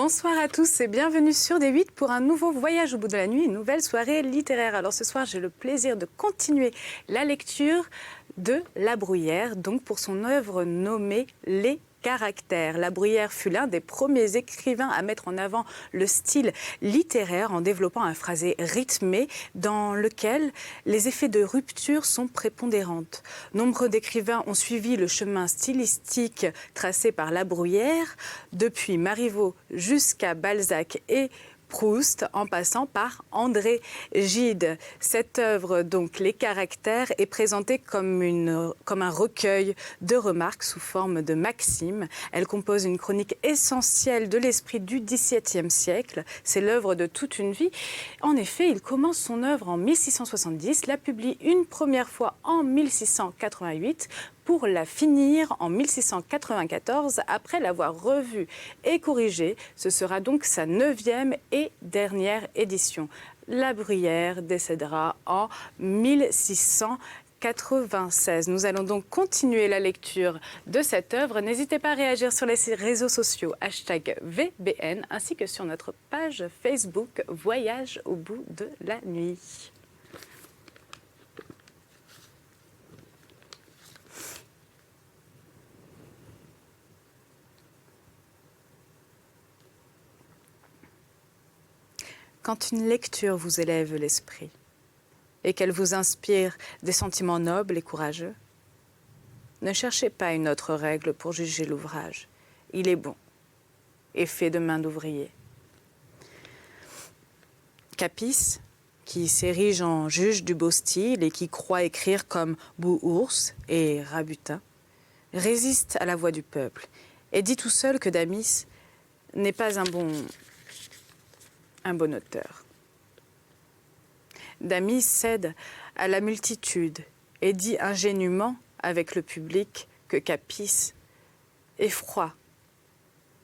Bonsoir à tous et bienvenue sur D8 pour un nouveau voyage au bout de la nuit, une nouvelle soirée littéraire. Alors ce soir, j'ai le plaisir de continuer la lecture de La Bruyère, donc pour son œuvre nommée Les Caractères. La Bruyère fut l'un des premiers écrivains à mettre en avant le style littéraire en développant un phrasé rythmé dans lequel les effets de rupture sont prépondérants. Nombre d'écrivains ont suivi le chemin stylistique tracé par La Bruyère, depuis Marivaux jusqu'à Balzac et Proust, en passant par André Gide. Cette œuvre, donc Les Caractères, est présentée comme un recueil de remarques sous forme de maximes. Elle compose une chronique essentielle de l'esprit du XVIIe siècle. C'est l'œuvre de toute une vie. En effet, il commence son œuvre en 1670, la publie une première fois en 1688, pour la finir en 1694, après l'avoir revue et corrigée. Ce sera donc sa 9e et dernière édition. La Bruyère décédera en 1696. Nous allons donc continuer la lecture de cette œuvre. N'hésitez pas à réagir sur les réseaux sociaux, #VBN, ainsi que sur notre page Facebook Voyage au bout de la nuit. Quand une lecture vous élève l'esprit et qu'elle vous inspire des sentiments nobles et courageux, ne cherchez pas une autre règle pour juger l'ouvrage. Il est bon et fait de main d'ouvrier. Capis, qui s'érige en juge du beau style et qui croit écrire comme Bouours et Rabutin, résiste à la voix du peuple et dit tout seul que Damis n'est pas un bon auteur. Damis cède à la multitude et dit ingénument avec le public que Capis est froid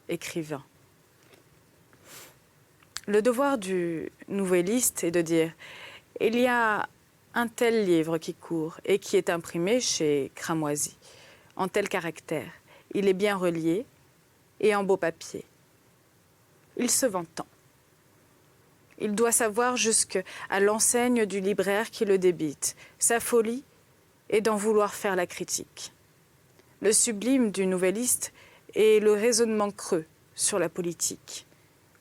écrivain. Le devoir du nouvelliste est de dire « Il y a un tel livre qui court et qui est imprimé chez Cramoisi, en tel caractère. Il est bien relié et en beau papier. Il se vend tant. Il doit savoir jusqu'à l'enseigne du libraire qui le débite. Sa folie est d'en vouloir faire la critique. Le sublime du nouvelliste est le raisonnement creux sur la politique.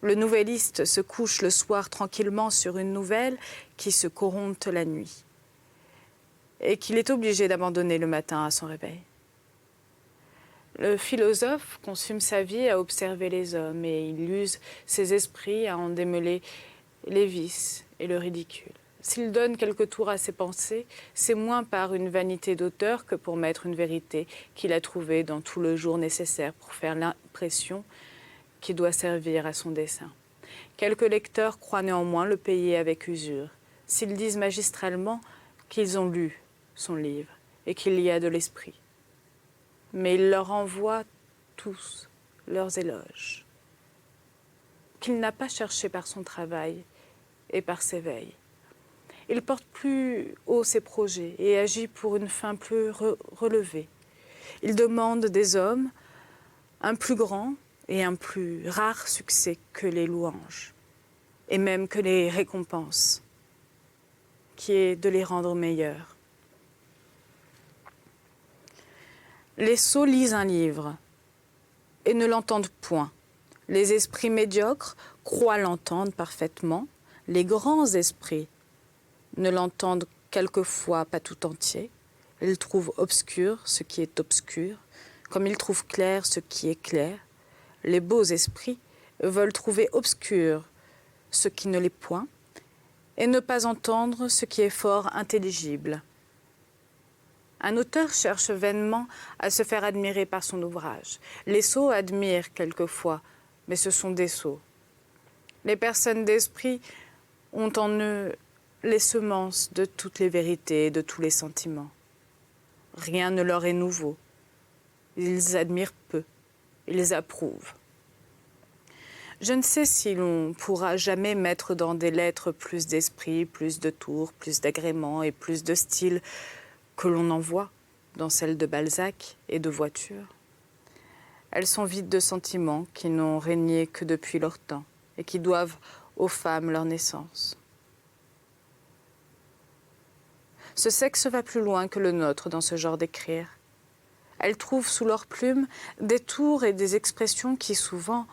Le nouvelliste se couche le soir tranquillement sur une nouvelle qui se corrompte la nuit et qu'il est obligé d'abandonner le matin à son réveil. Le philosophe consume sa vie à observer les hommes et il use ses esprits à en démêler les vices et le ridicule. S'il donne quelques tours à ses pensées, c'est moins par une vanité d'auteur que pour mettre une vérité qu'il a trouvée dans tout le jour nécessaire pour faire l'impression qui doit servir à son dessein. Quelques lecteurs croient néanmoins le payer avec usure, s'ils disent magistralement qu'ils ont lu son livre et qu'il y a de l'esprit. Mais il leur envoie tous leurs éloges, qu'il n'a pas cherché par son travail et par ses veilles. Il porte plus haut ses projets et agit pour une fin plus relevée. Il demande des hommes un plus grand et un plus rare succès que les louanges, et même que les récompenses, qui est de les rendre meilleurs. Les sots lisent un livre et ne l'entendent point. Les esprits médiocres croient l'entendre parfaitement. Les grands esprits ne l'entendent quelquefois pas tout entier. Ils trouvent obscur ce qui est obscur, comme ils trouvent clair ce qui est clair. Les beaux esprits veulent trouver obscur ce qui ne l'est point et ne pas entendre ce qui est fort intelligible. Un auteur cherche vainement à se faire admirer par son ouvrage. Les sots admirent quelquefois, mais ce sont des sots. Les personnes d'esprit ont en eux les semences de toutes les vérités et de tous les sentiments. Rien ne leur est nouveau. Ils admirent peu, ils approuvent. Je ne sais si l'on pourra jamais mettre dans des lettres plus d'esprit, plus de tours, plus d'agréments et plus de style que l'on en voit dans celles de Balzac et de Voiture. Elles sont vides de sentiments qui n'ont régné que depuis leur temps et qui doivent aux femmes leur naissance. Ce sexe va plus loin que le nôtre dans ce genre d'écrire. Elles trouvent sous leurs plumes des tours et des expressions qui souvent,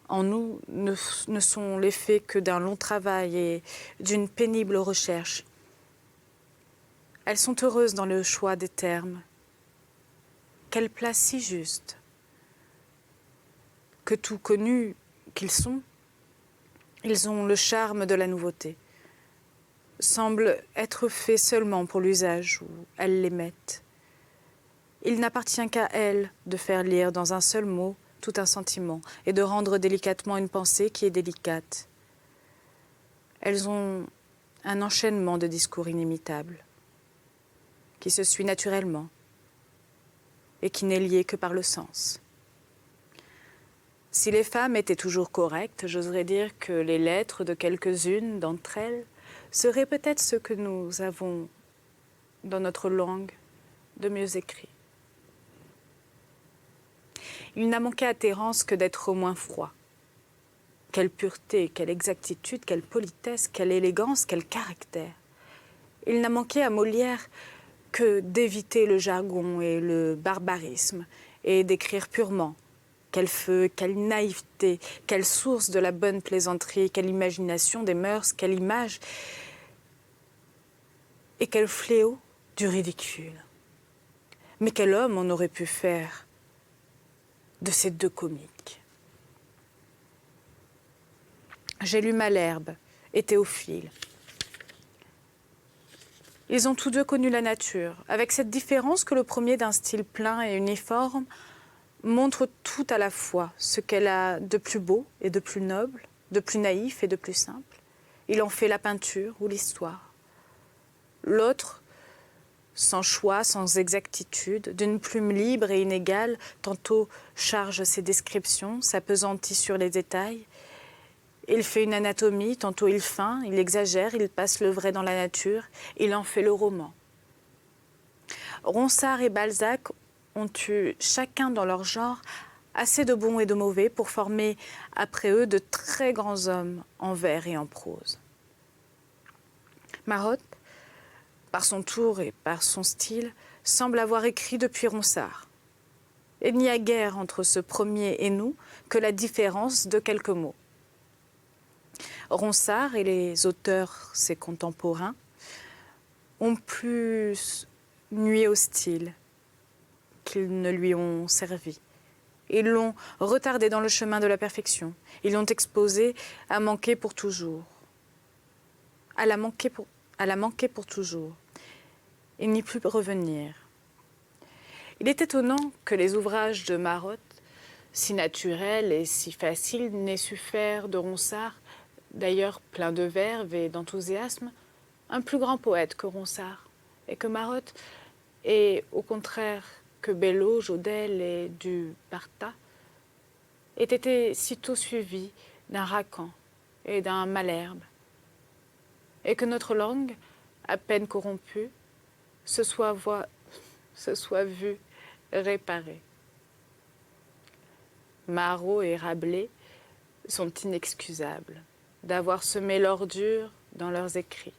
en nous, ne sont l'effet que d'un long travail et d'une pénible recherche. Elles sont heureuses dans le choix des termes. Quelle place si juste que tout connus qu'ils sont, ils ont le charme de la nouveauté, semblent être faits seulement pour l'usage où elles les mettent. Il n'appartient qu'à elles de faire lire dans un seul mot tout un sentiment et de rendre délicatement une pensée qui est délicate. Elles ont un enchaînement de discours inimitables, qui se suit naturellement et qui n'est lié que par le sens. Si les femmes étaient toujours correctes, j'oserais dire que les lettres de quelques-unes d'entre elles seraient peut-être ce que nous avons dans notre langue de mieux écrit. Il n'a manqué à Thérence que d'être au moins froid. Quelle pureté, quelle exactitude, quelle politesse, quelle élégance, quel caractère. Il n'a manqué à Molière que d'éviter le jargon et le barbarisme et d'écrire purement. Quel feu, quelle naïveté, quelle source de la bonne plaisanterie, quelle imagination des mœurs, quelle image et quel fléau du ridicule. Mais quel homme on aurait pu faire de ces deux comiques. J'ai lu Malherbe et Théophile. Ils ont tous deux connu la nature, avec cette différence que le premier, d'un style plein et uniforme, montre tout à la fois ce qu'elle a de plus beau et de plus noble, de plus naïf et de plus simple. Il en fait la peinture ou l'histoire. L'autre, sans choix, sans exactitude, d'une plume libre et inégale, tantôt charge ses descriptions, s'appesantit sur les détails. Il fait une anatomie, tantôt il feint, il exagère, il passe le vrai dans la nature, il en fait le roman. Ronsard et Balzac ont eu, chacun dans leur genre, assez de bons et de mauvais pour former après eux de très grands hommes en vers et en prose. Marotte, par son tour et par son style, semble avoir écrit depuis Ronsard. Il n'y a guère entre ce premier et nous que la différence de quelques mots. Ronsard et les auteurs, ses contemporains, ont plus nui au style qu'ils ne lui ont servi. Ils l'ont retardé dans le chemin de la perfection. Ils l'ont exposé à manquer pour toujours. À la manquer pour toujours. Et n'y plus revenir. Il est étonnant que les ouvrages de Marotte, si naturels et si faciles, n'aient su faire de Ronsard, d'ailleurs plein de verve et d'enthousiasme, un plus grand poète que Ronsard, et que Marotte, et au contraire que Belleau, Jodelle et du Bartas, aient été sitôt suivis d'un Racan et d'un Malherbe, et que notre langue, à peine corrompue, se soit vue réparée. Marot et Rabelais sont inexcusables d'avoir semé l'ordure dans leurs écrits.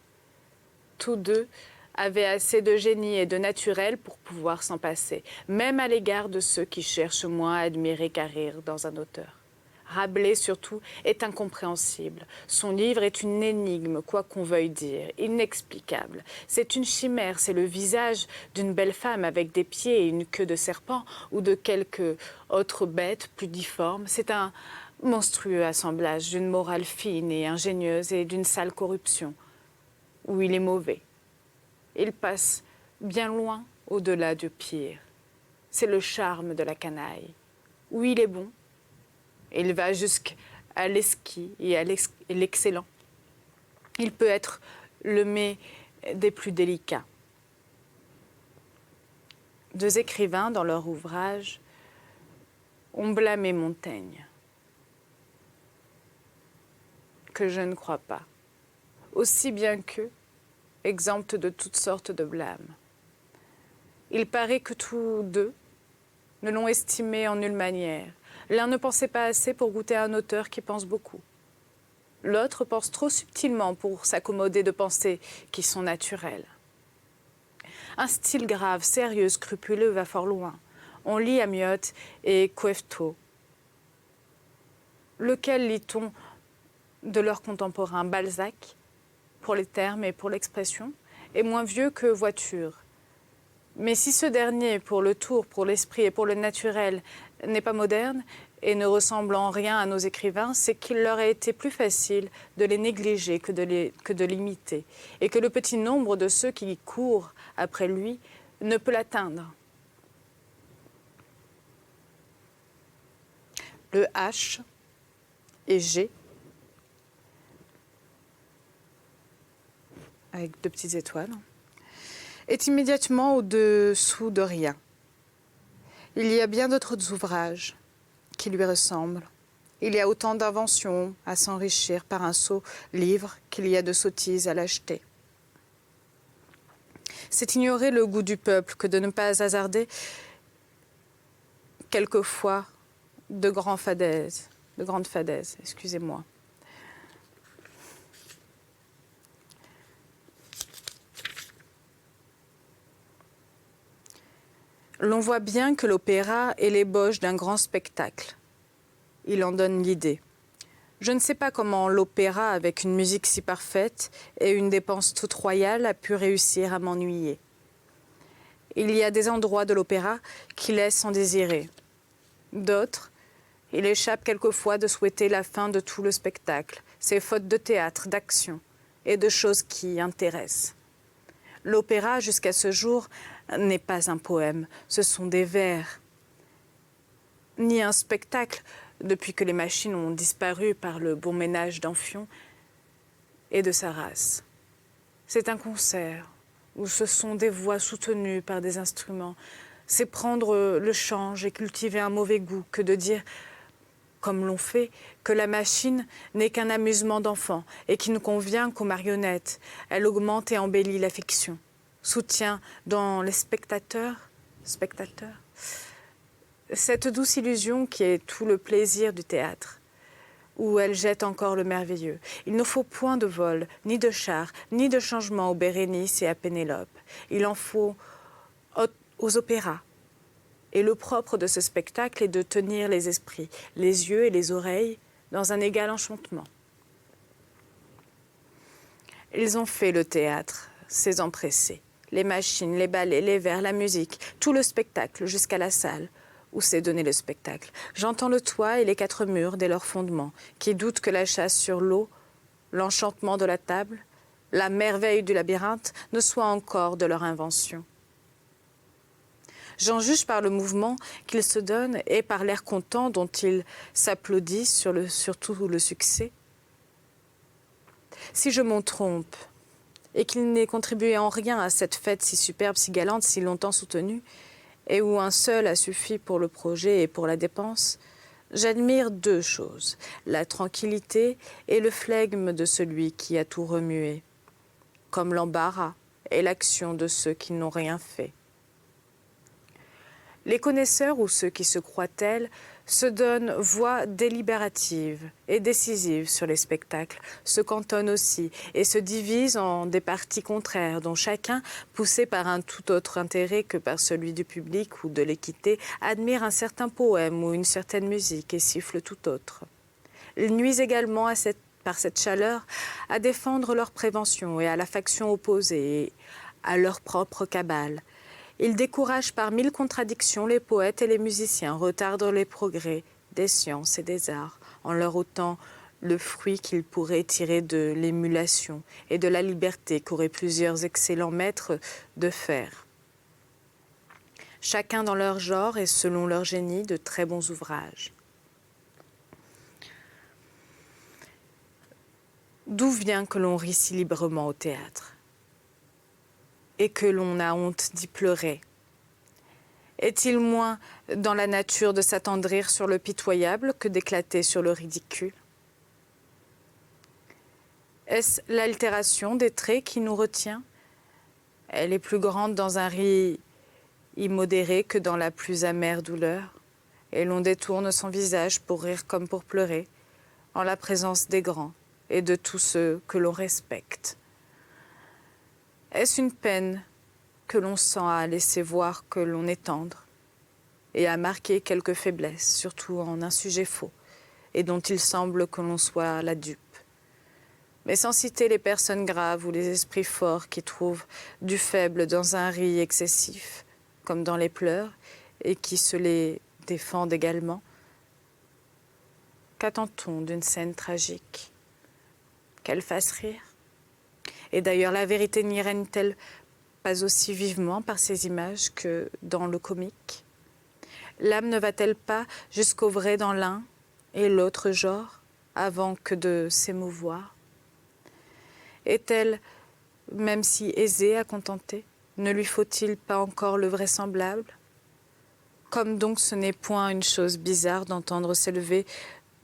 Tous deux avaient assez de génie et de naturel pour pouvoir s'en passer, même à l'égard de ceux qui cherchent moins à admirer qu'à rire dans un auteur. Rabelais, surtout, est incompréhensible. Son livre est une énigme, quoi qu'on veuille dire, inexplicable. C'est une chimère, c'est le visage d'une belle femme avec des pieds et une queue de serpent ou de quelque autre bête plus difforme. C'est un monstrueux assemblage d'une morale fine et ingénieuse et d'une sale corruption, où il est mauvais. Il passe bien loin au-delà du pire. C'est le charme de la canaille, où il est bon. Il va jusqu'à l'exquis et à l'excellent. Il peut être le mets des plus délicats. Deux écrivains, dans leur ouvrage, ont blâmé Montaigne, que je ne crois pas, aussi bien qu'eux, exempts de toutes sortes de blâmes. Il paraît que tous deux ne l'ont estimé en nulle manière. L'un ne pensait pas assez pour goûter à un auteur qui pense beaucoup. L'autre pense trop subtilement pour s'accommoder de pensées qui sont naturelles. Un style grave, sérieux, scrupuleux va fort loin. On lit Amiot et Coefto. Lequel lit-on de leurs contemporains? Balzac, pour les termes et pour l'expression, est moins vieux que Voiture. Mais si ce dernier, pour le tour, pour l'esprit et pour le naturel, n'est pas moderne et ne ressemble en rien à nos écrivains, c'est qu'il leur a été plus facile de les négliger que de l'imiter, et que le petit nombre de ceux qui courent après lui ne peut l'atteindre. Le H et G, avec 2 petites étoiles, est immédiatement au-dessous de rien. Il y a bien d'autres ouvrages qui lui ressemblent. Il y a autant d'inventions à s'enrichir par un sot livre qu'il y a de sottises à l'acheter. C'est ignorer le goût du peuple que de ne pas hasarder quelquefois de grandes fadaises, excusez-moi. L'on voit bien que l'opéra est l'ébauche d'un grand spectacle. Il en donne l'idée. Je ne sais pas comment l'opéra, avec une musique si parfaite et une dépense toute royale, a pu réussir à m'ennuyer. Il y a des endroits de l'opéra qui laissent en désirer. D'autres, il échappe quelquefois de souhaiter la fin de tout le spectacle, ces fautes de théâtre, d'action et de choses qui intéressent. L'opéra, jusqu'à ce jour, n'est pas un poème, ce sont des vers. Ni un spectacle, depuis que les machines ont disparu par le bon ménage d'Amphion et de sa race. C'est un concert où ce sont des voix soutenues par des instruments. C'est prendre le change et cultiver un mauvais goût que de dire, comme l'on fait, que la machine n'est qu'un amusement d'enfant et qui ne convient qu'aux marionnettes. Elle augmente et embellit la fiction, soutient dans les spectateurs, cette douce illusion qui est tout le plaisir du théâtre, où elle jette encore le merveilleux. Il ne faut point de vol, ni de char, ni de changement aux Bérénice et à Pénélope. Il en faut aux opéras. Et le propre de ce spectacle est de tenir les esprits, les yeux et les oreilles dans un égal enchantement. Ils ont fait le théâtre, ces empressés, les machines, les ballets, les vers, la musique, tout le spectacle jusqu'à la salle où s'est donné le spectacle. J'entends le toit et les 4 murs dès leur fondement, qui doutent que la chasse sur l'eau, l'enchantement de la table, la merveille du labyrinthe ne soient encore de leur invention. J'en juge par le mouvement qu'ils se donnent et par l'air content dont ils s'applaudissent surtout le succès. Si je m'en trompe, et qu'il n'ait contribué en rien à cette fête si superbe, si galante, si longtemps soutenue, et où un seul a suffi pour le projet et pour la dépense, j'admire 2 choses, la tranquillité et le flegme de celui qui a tout remué, comme l'embarras et l'action de ceux qui n'ont rien fait. Les connaisseurs ou ceux qui se croient tels se donnent voix délibérative et décisive sur les spectacles, se cantonnent aussi et se divisent en des partis contraires dont chacun, poussé par un tout autre intérêt que par celui du public ou de l'équité, admire un certain poème ou une certaine musique et siffle tout autre. Ils nuisent également par cette chaleur à défendre leur prévention et à la faction opposée et à leur propre cabale. Ils découragent par 1000 contradictions les poètes et les musiciens, retardent les progrès des sciences et des arts, en leur ôtant le fruit qu'ils pourraient tirer de l'émulation et de la liberté qu'auraient plusieurs excellents maîtres de faire. Chacun dans leur genre et selon leur génie, de très bons ouvrages. D'où vient que l'on rit si librement au théâtre et que l'on a honte d'y pleurer? Est-il moins dans la nature de s'attendrir sur le pitoyable que d'éclater sur le ridicule? Est-ce l'altération des traits qui nous retient? Elle est plus grande dans un riz immodéré que dans la plus amère douleur, et l'on détourne son visage pour rire comme pour pleurer, en la présence des grands et de tous ceux que l'on respecte. Est-ce une peine que l'on sent à laisser voir que l'on est tendre et à marquer quelques faiblesses, surtout en un sujet faux, et dont il semble que l'on soit la dupe? Mais sans citer les personnes graves ou les esprits forts qui trouvent du faible dans un riz excessif, comme dans les pleurs, et qui se les défendent également. Qu'attend-on d'une scène tragique? Qu'elle fasse rire? Et d'ailleurs, la vérité n'y règne-t-elle pas aussi vivement par ces images que dans le comique? L'âme ne va-t-elle pas jusqu'au vrai dans l'un et l'autre genre, avant que de s'émouvoir? Est-elle, même si aisée à contenter, ne lui faut-il pas encore le vraisemblable? Comme donc ce n'est point une chose bizarre d'entendre s'élever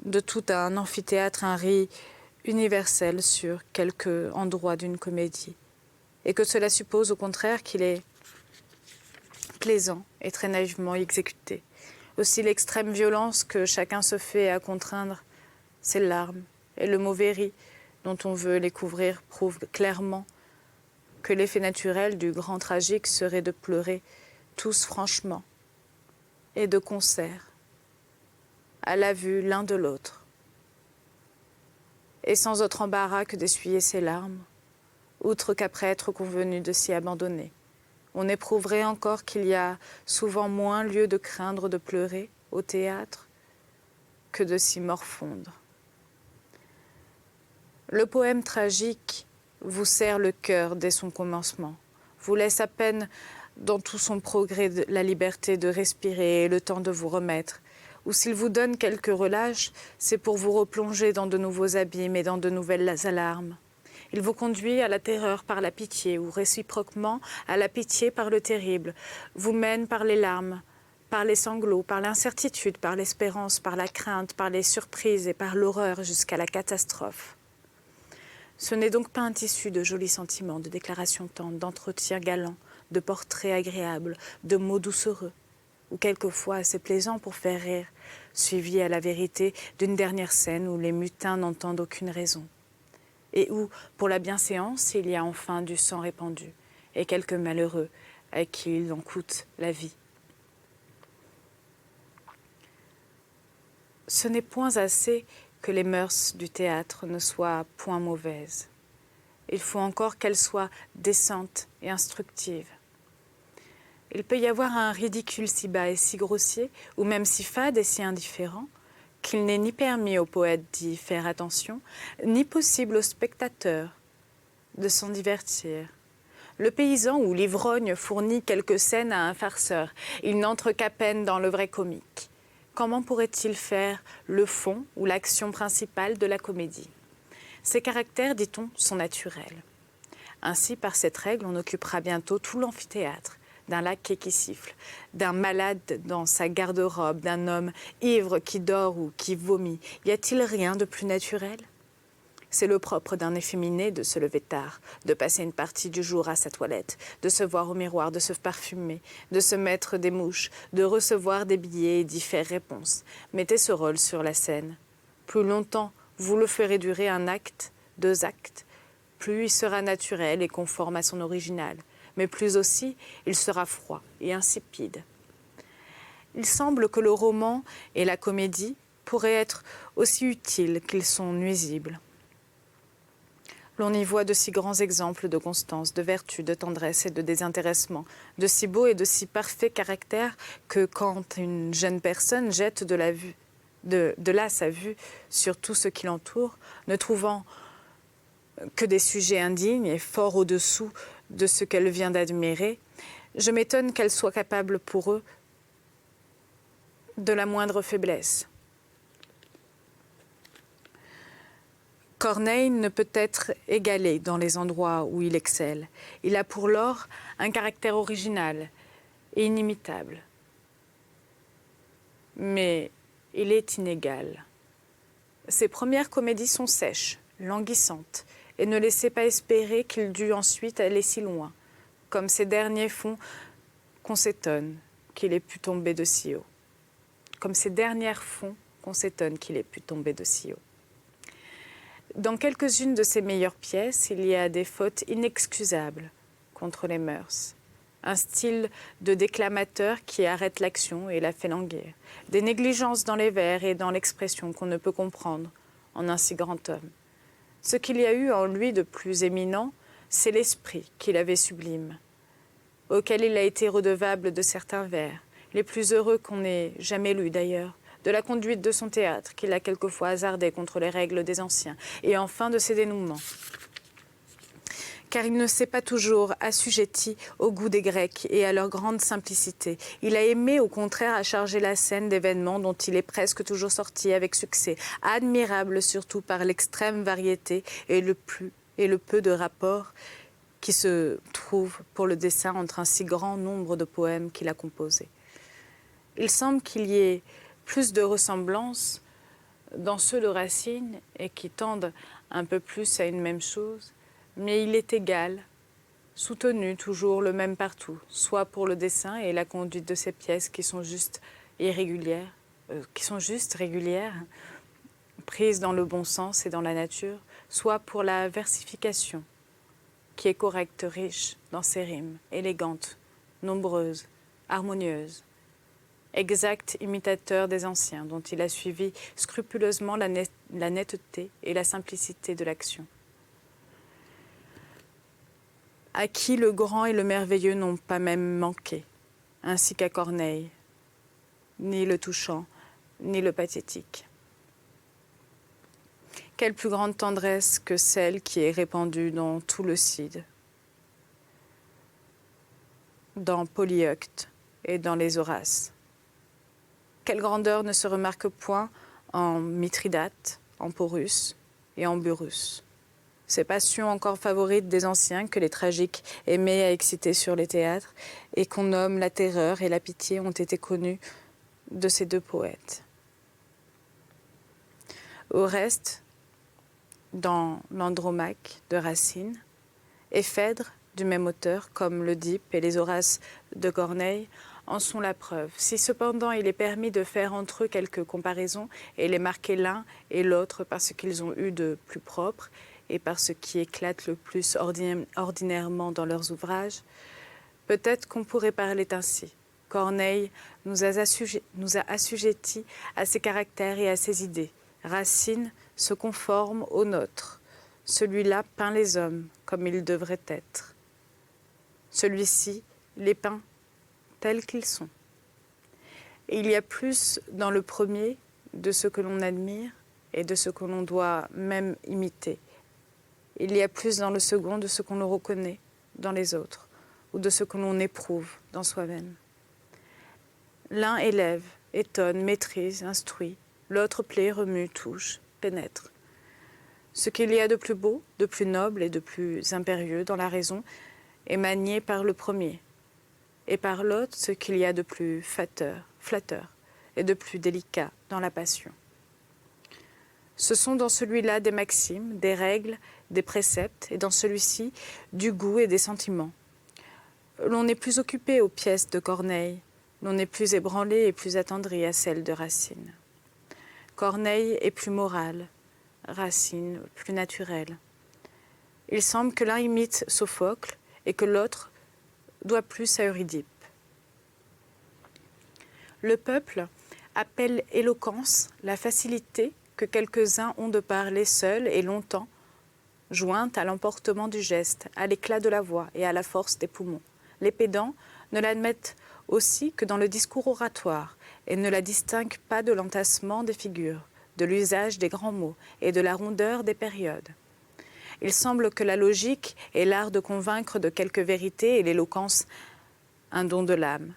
de tout un amphithéâtre un riz universel sur quelque endroit d'une comédie, et que cela suppose au contraire qu'il est plaisant et très naïvement exécuté. Aussi l'extrême violence que chacun se fait à contraindre ses larmes et le mauvais riz dont on veut les couvrir prouve clairement que l'effet naturel du grand tragique serait de pleurer tous franchement et de concert, à la vue l'un de l'autre, et sans autre embarras que d'essuyer ses larmes, outre qu'après être convenu de s'y abandonner, on éprouverait encore qu'il y a souvent moins lieu de craindre de pleurer au théâtre que de s'y morfondre. Le poème tragique vous serre le cœur dès son commencement, vous laisse à peine dans tout son progrès la liberté de respirer et le temps de vous remettre, ou s'il vous donne quelques relâches, c'est pour vous replonger dans de nouveaux abîmes et dans de nouvelles alarmes. Il vous conduit à la terreur par la pitié, ou réciproquement à la pitié par le terrible, vous mène par les larmes, par les sanglots, par l'incertitude, par l'espérance, par la crainte, par les surprises et par l'horreur jusqu'à la catastrophe. Ce n'est donc pas un tissu de jolis sentiments, de déclarations tendres, d'entretiens galants, de portraits agréables, de mots doucereux, ou quelquefois assez plaisants pour faire rire, suivi à la vérité d'une dernière scène où les mutins n'entendent aucune raison, et où, pour la bienséance, il y a enfin du sang répandu, et quelques malheureux à qui il en coûte la vie. Ce n'est point assez que les mœurs du théâtre ne soient point mauvaises. Il faut encore qu'elles soient décentes et instructives. Il peut y avoir un ridicule si bas et si grossier, ou même si fade et si indifférent, qu'il n'est ni permis au poète d'y faire attention, ni possible au spectateur de s'en divertir. Le paysan ou l'ivrogne fournit quelques scènes à un farceur. Il n'entre qu'à peine dans le vrai comique. Comment pourrait-il faire le fond ou l'action principale de la comédie? Ces caractères, dit-on, sont naturels. Ainsi, par cette règle, on occupera bientôt tout l'amphithéâtre, d'un laquais qui siffle, d'un malade dans sa garde-robe, d'un homme ivre qui dort ou qui vomit. Y a-t-il rien de plus naturel? C'est le propre d'un efféminé de se lever tard, de passer une partie du jour à sa toilette, de se voir au miroir, de se parfumer, de se mettre des mouches, de recevoir des billets et d'y faire réponse. Mettez ce rôle sur la scène. Plus longtemps vous le ferez durer un acte, 2 actes, plus il sera naturel et conforme à son original, mais plus aussi il sera froid et insipide. Il semble que le roman et la comédie pourraient être aussi utiles qu'ils sont nuisibles. L'on y voit de si grands exemples de constance, de vertu, de tendresse et de désintéressement, de si beaux et de si parfaits caractères que quand une jeune personne jette de là sa vue sur tout ce qui l'entoure, ne trouvant que des sujets indignes et fort au-dessous de ce qu'elle vient d'admirer, je m'étonne qu'elle soit capable pour eux de la moindre faiblesse. Corneille ne peut être égalé dans les endroits où il excelle. Il a pour lors un caractère original et inimitable. Mais il est inégal. Ses premières comédies sont sèches, languissantes, et ne laissaient pas espérer qu'il dût ensuite aller si loin, comme ces derniers font qu'on s'étonne qu'il ait pu tomber de si haut. Comme ces dernières font qu'on s'étonne qu'il ait pu tomber de si haut. Dans quelques-unes de ses meilleures pièces, il y a des fautes inexcusables contre les mœurs. Un style de déclamateur qui arrête l'action et la fait languir. Des négligences dans les vers et dans l'expression qu'on ne peut comprendre en un si grand homme. Ce qu'il y a eu en lui de plus éminent, c'est l'esprit qu'il avait sublime, auquel il a été redevable de certains vers, les plus heureux qu'on ait jamais lus d'ailleurs, de la conduite de son théâtre qu'il a quelquefois hasardé contre les règles des anciens, et enfin de ses dénouements. Car il ne s'est pas toujours assujetti au goût des Grecs et à leur grande simplicité. Il a aimé au contraire à charger la scène d'événements dont il est presque toujours sorti avec succès, admirable surtout par l'extrême variété et le peu de rapports qui se trouvent pour le dessin entre un si grand nombre de poèmes qu'il a composés. Il semble qu'il y ait plus de ressemblances dans ceux de Racine et qui tendent un peu plus à une même chose, mais il est égal, soutenu toujours le même partout, soit pour le dessin et la conduite de ses pièces qui sont juste régulières, prises dans le bon sens et dans la nature, soit pour la versification, qui est correcte, riche dans ses rimes, élégante, nombreuse, harmonieuse, exact imitateur des anciens, dont il a suivi scrupuleusement la netteté et la simplicité de l'action. À qui le grand et le merveilleux n'ont pas même manqué, ainsi qu'à Corneille, ni le touchant, ni le pathétique. Quelle plus grande tendresse que celle qui est répandue dans tout le Cide, dans Polyeucte et dans les Horaces. Quelle grandeur ne se remarque point en Mithridate, en Porus et en Burrus. Ces passions encore favorites des anciens que les tragiques aimaient à exciter sur les théâtres et qu'on nomme la terreur et la pitié ont été connues de ces deux poètes. Au reste, dans l'Andromaque de Racine, et Phèdre, du même auteur, comme l'Oedipe et les Horaces de Corneille, en sont la preuve. Si cependant il est permis de faire entre eux quelques comparaisons et les marquer l'un et l'autre par ce qu'ils ont eu de plus propre et par ce qui éclate le plus ordinairement dans leurs ouvrages, peut-être qu'on pourrait parler ainsi. Corneille nous a assujettis à ses caractères et à ses idées. Racine se conforme aux nôtres. Celui-là peint les hommes comme ils devraient être. Celui-ci les peint tels qu'ils sont. Et il y a plus dans le premier de ce que l'on admire et de ce que l'on doit même imiter. Il y a plus dans le second de ce qu'on le reconnaît dans les autres ou de ce que l'on éprouve dans soi-même. L'un élève, étonne, maîtrise, instruit. L'autre plaît, remue, touche, pénètre. Ce qu'il y a de plus beau, de plus noble et de plus impérieux dans la raison est manié par le premier, et par l'autre ce qu'il y a de plus flatteur et de plus délicat dans la passion. Ce sont dans celui-là des maximes, des règles, des préceptes, et dans celui-ci du goût et des sentiments. L'on est plus occupé aux pièces de Corneille, l'on est plus ébranlé et plus attendri à celles de Racine. Corneille est plus moral, Racine plus naturel. Il semble que l'un imite Sophocle et que l'autre doit plus à Eurydipe. Le peuple appelle éloquence la facilité que quelques-uns ont de parler seuls et longtemps, jointe à l'emportement du geste, à l'éclat de la voix et à la force des poumons. Les pédants ne l'admettent aussi que dans le discours oratoire et ne la distinguent pas de l'entassement des figures, de l'usage des grands mots et de la rondeur des périodes. Il semble que la logique est l'art de convaincre de quelque vérité et l'éloquence un don de l'âme,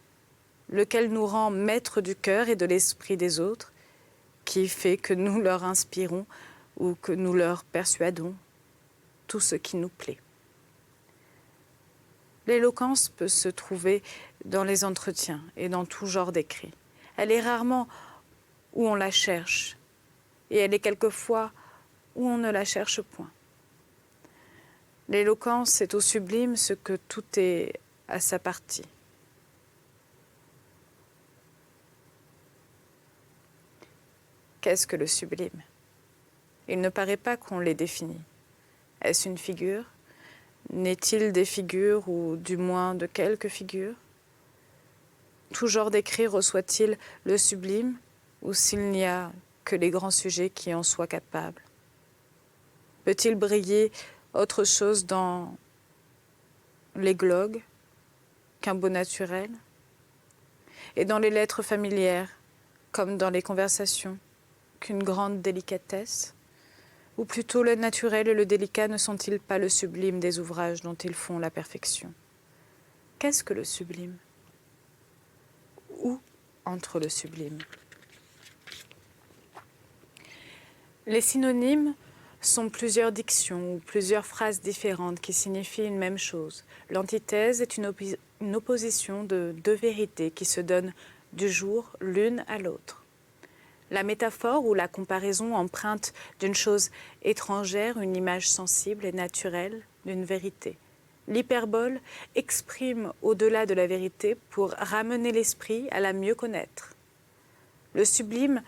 lequel nous rend maîtres du cœur et de l'esprit des autres, qui fait que nous leur inspirons ou que nous leur persuadons tout ce qui nous plaît. L'éloquence peut se trouver dans les entretiens et dans tout genre d'écrits. Elle est rarement où on la cherche, et elle est quelquefois où on ne la cherche point. L'éloquence est au sublime ce que tout est à sa partie. Qu'est-ce que le sublime? Il ne paraît pas qu'on l'ait défini. Est-ce une figure? N'est-il des figures, ou du moins de quelques figures? Tout genre d'écrit reçoit-il le sublime, ou s'il n'y a que les grands sujets qui en soient capables? Peut-il briller autre chose dans l'églogue qu'un beau naturel? Et dans les lettres familières, comme dans les conversations, qu'une grande délicatesse? Ou plutôt le naturel et le délicat ne sont-ils pas le sublime des ouvrages dont ils font la perfection? Qu'est-ce que le sublime? Où entre le sublime? Les synonymes sont plusieurs dictions ou plusieurs phrases différentes qui signifient une même chose. L'antithèse est une opposition de deux vérités qui se donnent du jour l'une à l'autre. La métaphore ou la comparaison emprunte d'une chose étrangère une image sensible et naturelle d'une vérité. L'hyperbole exprime au-delà de la vérité pour ramener l'esprit à la mieux connaître. Le sublime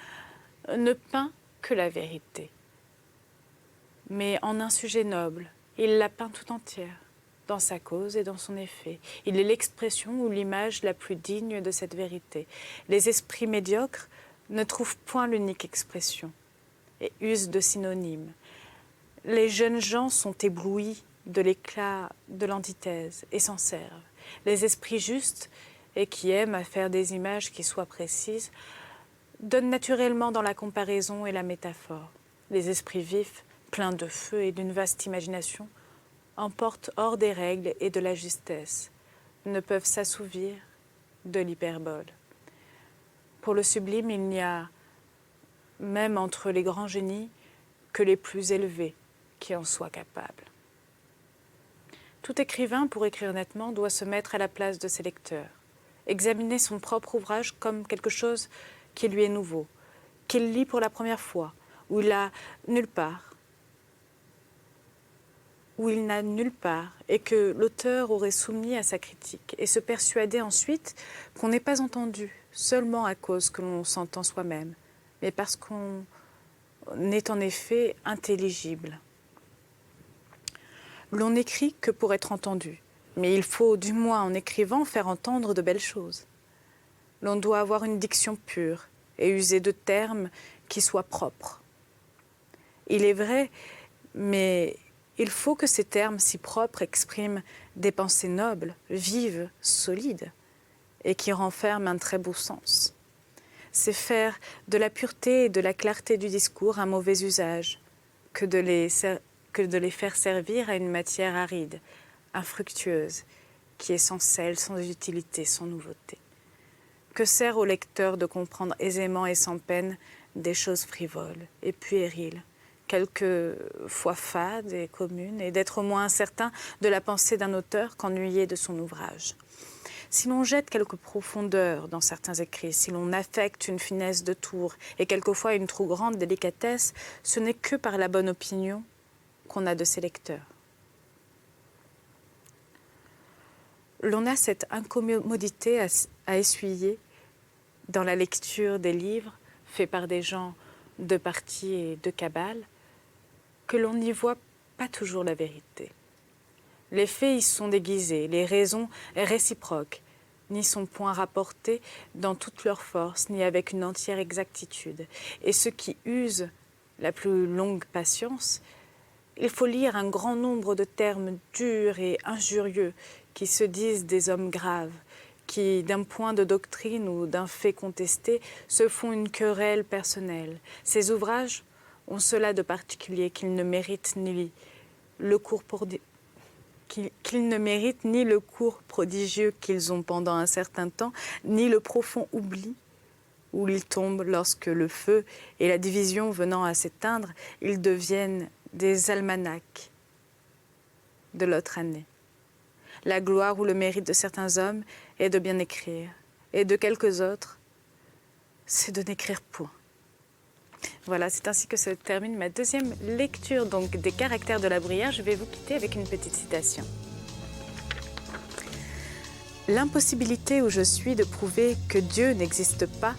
ne peint que la vérité, mais en un sujet noble, il la peint tout entière, dans sa cause et dans son effet. Il est l'expression ou l'image la plus digne de cette vérité. Les esprits médiocres ne trouvent point l'unique expression et usent de synonymes. Les jeunes gens sont éblouis de l'éclat de l'antithèse et s'en servent. Les esprits justes et qui aiment à faire des images qui soient précises donnent naturellement dans la comparaison et la métaphore. Les esprits vifs, pleins de feu et d'une vaste imagination, emportent hors des règles et de la justesse, ne peuvent s'assouvir de l'hyperbole. Pour le sublime, il n'y a, même entre les grands génies, que les plus élevés qui en soient capables. Tout écrivain, pour écrire nettement, doit se mettre à la place de ses lecteurs, examiner son propre ouvrage comme quelque chose qui lui est nouveau, qu'il lit pour la première fois, où il n'a nulle part, et que l'auteur aurait soumis à sa critique, et se persuader ensuite qu'on n'est pas entendu seulement à cause que l'on s'entend soi-même, mais parce qu'on est en effet intelligible. L'on n'écrit que pour être entendu, mais il faut, du moins en écrivant, faire entendre de belles choses. L'on doit avoir une diction pure et user de termes qui soient propres. Il est vrai, mais il faut que ces termes si propres expriment des pensées nobles, vives, solides, et qui renferment un très beau sens. C'est faire de la pureté et de la clarté du discours un mauvais usage, que de les faire servir à une matière aride, infructueuse, qui est sans sel, sans utilité, sans nouveauté. Que sert au lecteur de comprendre aisément et sans peine des choses frivoles et puériles, quelquefois fades et communes, et d'être moins incertain de la pensée d'un auteur qu'ennuyé de son ouvrage. Si l'on jette quelque profondeur dans certains écrits, si l'on affecte une finesse de tour et quelquefois une trop grande délicatesse, ce n'est que par la bonne opinion qu'on a de ses lecteurs. L'on a cette incommodité à essuyer dans la lecture des livres faits par des gens de parti et de cabale, que l'on n'y voit pas toujours la vérité. Les faits y sont déguisés, les raisons réciproques, n'y sont point rapportées dans toute leur force, ni avec une entière exactitude. Et ceux qui usent la plus longue patience, il faut lire un grand nombre de termes durs et injurieux qui se disent des hommes graves, qui, d'un point de doctrine ou d'un fait contesté, se font une querelle personnelle. Ces ouvrages ont cela de particulier qu'ils ne méritent ni le cours prodigieux qu'ils ont pendant un certain temps, ni le profond oubli où ils tombent lorsque le feu et la division venant à s'éteindre, ils deviennent des almanachs de l'autre année. La gloire ou le mérite de certains hommes est de bien écrire, et de quelques autres, c'est de n'écrire point. Voilà, c'est ainsi que se termine ma deuxième lecture donc des caractères de la Bruyère. Je vais vous quitter avec une petite citation. L'impossibilité où je suis de prouver que Dieu n'existe pas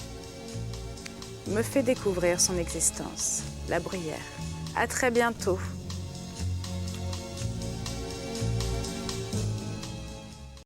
me fait découvrir son existence, la bruyère. À très bientôt.